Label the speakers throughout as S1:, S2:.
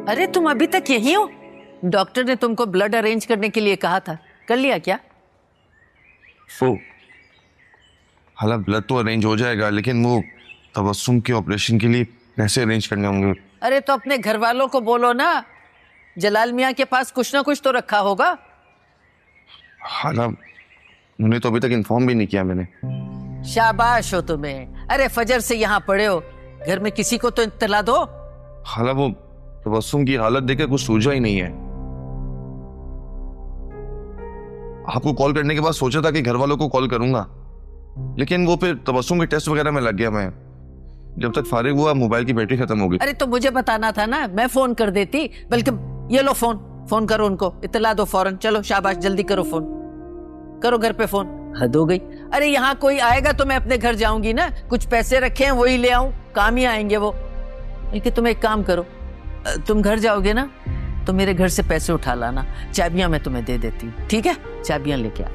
S1: अरे तुम अभी तक यहीं हो? डॉक्टर ने तुमको ब्लड अरेंज करने के लिए कहा था, कर लिया क्या?
S2: वो हालांकि ब्लड तो अरेंज हो जाएगा, लेकिन वो तबस्सुम के ऑपरेशन के लिए पैसे अरेंज करने होंगे।
S1: अरे तो अपने घर वालों को बोलो ना, जलाल मियाँ के पास कुछ ना कुछ तो रखा होगा।
S2: हालांकि उन्हें तो अभी तक इन्फॉर्म भी नहीं किया मैंने।
S1: शाबाश हो तुम्हें। अरे फजर से यहाँ पड़े हो, घर में किसी को तो इत्तला दो।
S2: हालांकि वो तबस्सुम की हालत देकर कुछ सूझा ही नहीं है। आपको कॉल करने के बाद सोचा था कि घर वालों को कॉल करूंगा, लेकिन वो फिर तबस्सुम के टेस्ट वगैरह में लग गया। मैं जब तक फारिग हुआ मोबाइल की बैटरी खत्म हो गई।
S1: अरे तो मुझे बताना था ना, मैं फोन कर देती। बल्कि ये लो फोन करो उनको, इत्तला दो फौरन। चलो शाबाश, जल्दी करो, फोन करो घर पे फोन। हद हो गई। अरे यहाँ कोई आएगा तो मैं अपने घर जाऊंगी ना, कुछ पैसे रखे हैं वही ले आऊं, काम ही आएंगे वो। बल्कि तुम एक काम करो, तुम घर जाओगे ना तो मेरे घर से पैसे उठा लाना, चाबियां मैं तुम्हें दे देती हूँ, ठीक है? चाबियां लेके आ।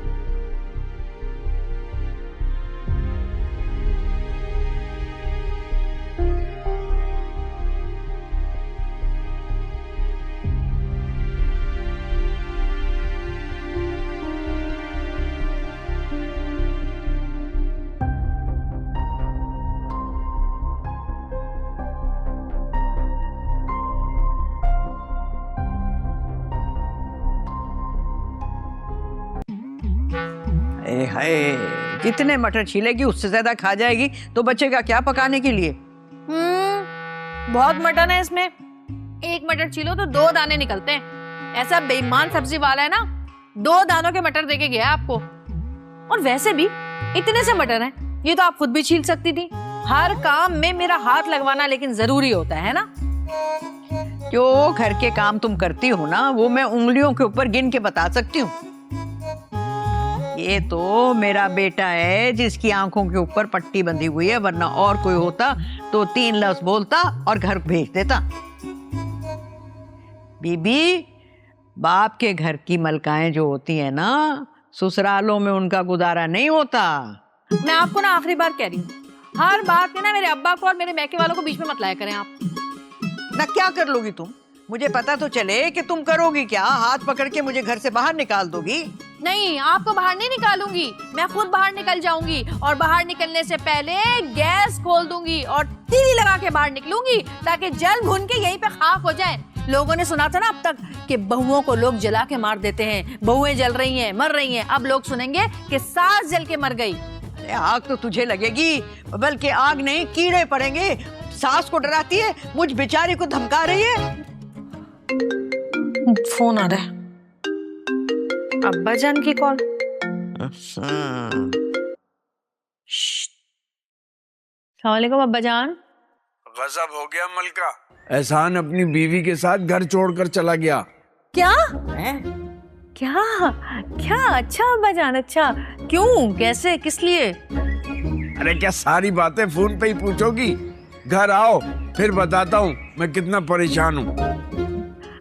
S3: हाय, जितने मटर छीलेगी उससे ज्यादा खा जाएगी, तो बचेगा क्या पकाने के लिए?
S4: बहुत मटन है इसमें। एक मटर छीलो तो 2 दाने निकलते हैं। ऐसा बेईमान सब्जी वाला है ना, 2 दानों के मटर देके गया आपको। और वैसे भी इतने से मटर हैं, ये तो आप खुद भी छील सकती थी। हर काम में मेरा हाथ लगवाना लेकिन जरूरी होता है ना।
S3: जो घर के काम तुम करती हो ना, वो मैं उंगलियों के ऊपर गिन के बता सकती हूँ। ये तो मेरा बेटा है जिसकी आंखों के ऊपर पट्टी बंधी हुई है, वरना और कोई होता तो 3 लफ्ज बोलता और घर भेज देता। बीबी, बाप के घर की मलकाएं जो होती है ना, ससुरालों में उनका गुजारा नहीं होता।
S4: मैं आपको ना आखिरी बार कह रही हूँ, हर बात में ना मेरे अब्बा को और मेरे मैके वालों को बीच में मत लाया करें आप।
S3: ना क्या कर लोगी तुम? मुझे पता तो चले कि तुम करोगी क्या। हाथ पकड़ के मुझे घर से बाहर निकाल दोगी?
S4: नहीं, आपको बाहर नहीं निकालूंगी, मैं खुद बाहर निकल जाऊंगी। और बाहर निकलने से पहले गैस खोल दूंगी और तीली लगा के बाहर निकलूंगी, ताकि जल भुन के यहीं पे खाक हो जाए। लोगों ने सुना था ना अब तक कि बहुओं को लोग जला के मार देते हैं, बहुएं जल रही हैं, मर रही हैं। अब लोग सुनेंगे कि सास जल के मर गई।
S3: अरे आग तो तुझे लगेगी, बल्कि आग नहीं कीड़े पड़ेंगे। सास को डराती है, मुझ बेचारी को धमका रही है।
S4: फोन आ रहा है, अब्बा जान की कॉल। सलामुअलैकुम अब्बा जान।
S5: गजब हो गया मलका, एहसान अपनी बीवी के साथ घर छोड़कर चला गया।
S4: क्या क्या क्या? अच्छा अब्बा जान, अच्छा क्यों, कैसे, किस लिए?
S5: अरे क्या सारी बातें फोन पे ही पूछोगी? घर आओ फिर बताता हूँ मैं कितना परेशान हूँ।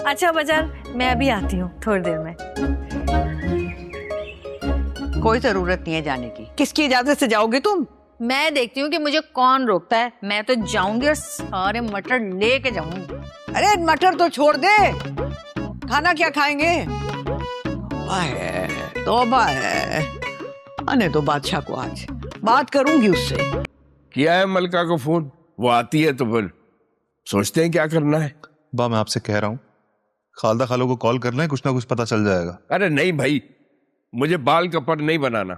S4: अच्छा अब्बा जान, मैं अभी आती हूँ थोड़ी देर में।
S3: कोई जरूरत नहीं है जाने की। किसकी इजाजत से जाओगे तुम?
S4: मैं देखती हूँ कि मुझे कौन रोकता है। मैं तो जाऊंगी और सारे मटर लेके जाऊंगी।
S3: अरे मटर तो छोड़ दे, खाना क्या खाएंगे? तौबा है। आने दो बादशाह को, आज बात करूंगी उससे।
S5: किया है मलका को फोन, वो आती है तो फिर सोचते हैं क्या करना है।
S6: बा मैं आपसे कह रहा हूँ, खालदा खालो को कॉल करना है, कुछ ना कुछ पता चल जाएगा।
S5: अरे नहीं भाई, मुझे बाल कपर नहीं बनाना।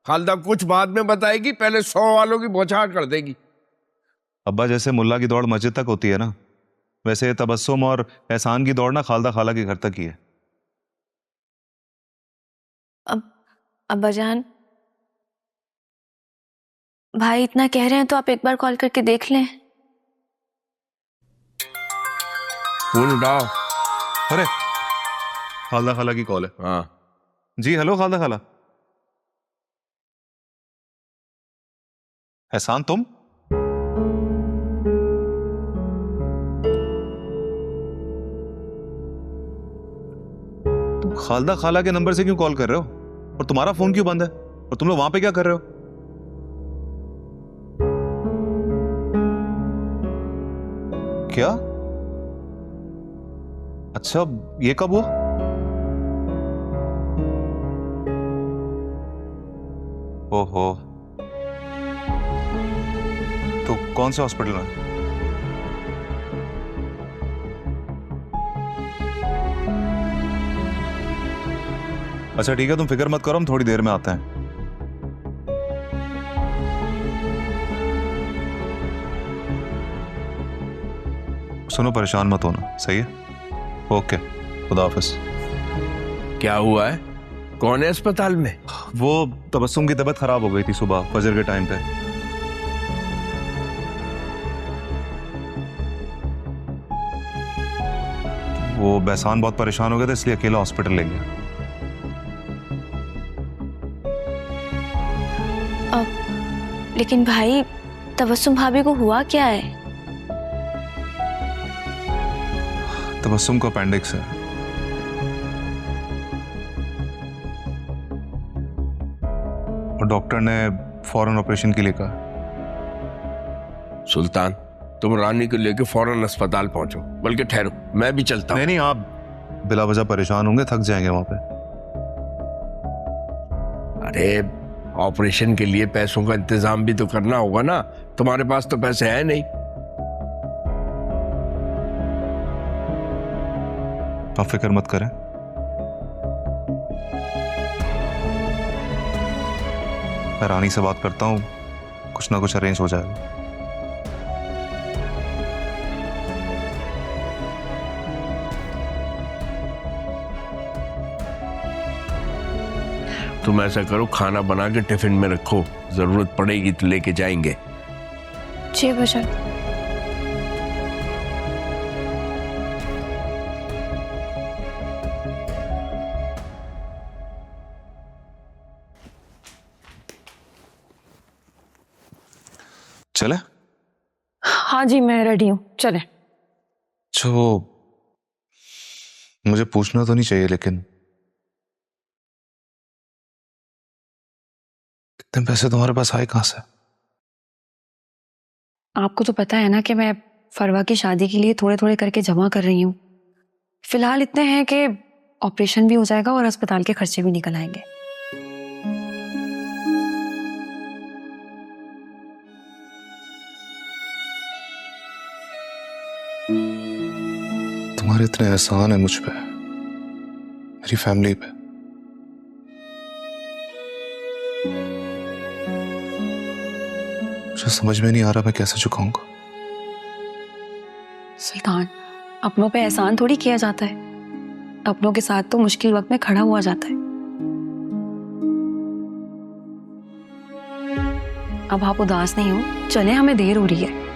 S5: खालदा कुछ बाद में बताएगी, पहले 100 वालों की बौछार कर देगी।
S6: अब्बा जैसे मुल्ला की दौड़ मस्जिद तक होती है ना, वैसे तबस्सुम और एहसान की दौड़ ना खालदा खाला के घर तक ही है।
S7: अब्बा जान, भाई इतना कह रहे हैं तो आप एक बार कॉल करके देख लें।
S5: फोन उठाओ।
S6: अरे खालदा खाला की कॉल है।
S5: हाँ
S6: जी, हेलो खालदा खाला। एहसान तुम? तुम खालदा खाला के नंबर से क्यों कॉल कर रहे हो? और तुम्हारा फोन क्यों बंद है? और तुम लोग वहां पे क्या कर रहे हो? क्या अच्छा, ये कब हुआ? ओहो, तो कौन से हॉस्पिटल में? अच्छा ठीक है, तुम फिक्र मत करो, हम थोड़ी देर में आते हैं। सुनो, परेशान मत होना, सही है? ओके, खुदा हाफिज।
S5: क्या हुआ है? कौन है अस्पताल में?
S6: वो तबस्सुम की तबीयत खराब हो गई थी सुबह फजर के टाइम पे। वो बेहसान बहुत परेशान हो गया था, इसलिए अकेला हॉस्पिटल ले गया।
S7: लेकिन भाई, तबस्सुम भाभी को हुआ क्या है?
S6: तबस्सुम को अपेंडिक्स है। और डॉक्टर ने फौरन ऑपरेशन के लिए कहा।
S5: सुल्तान, तुम रानी को लेकर फौरन अस्पताल पहुंचो, बल्कि ठहरो, मैं भी चलता हूं।
S6: नहीं, आप बिला वजह परेशान होंगे, थक जाएंगे वहां पे।
S5: अरे, ऑपरेशन के लिए पैसों का इंतजाम भी तो करना होगा ना, तुम्हारे पास तो पैसे हैं नहीं।
S6: आप फिक्र मत करें, मैं रानी से बात करता हूं, कुछ ना कुछ अरेंज हो जाएगा।
S5: तुम ऐसा करो, खाना बना के टिफिन में रखो, जरूरत पड़ेगी तो लेके जाएंगे।
S7: जी बशर।
S6: चले?
S7: हाँ जी, मैं रेडी हूँ, चले।
S6: जो मुझे पूछना तो नहीं चाहिए, लेकिन इतने पैसे तुम्हारे पास आए कहां से?
S7: आपको तो पता है ना कि मैं फरवा की शादी के लिए थोड़े थोड़े करके जमा कर रही हूँ। फिलहाल इतने हैं कि ऑपरेशन भी हो जाएगा और अस्पताल के खर्चे भी निकल आएंगे।
S6: तुम्हारे इतने एहसान है मुझ पे, मेरी फैमिली पे। मुझे समझ में नहीं आ रहा मैं कैसे चुकाऊंगा।
S7: सुल्तान, अपनों पे एहसान थोड़ी किया जाता है, अपनों के साथ तो मुश्किल वक्त में खड़ा हुआ जाता है। अब आप उदास नहीं हो, चले, हमें देर हो रही है।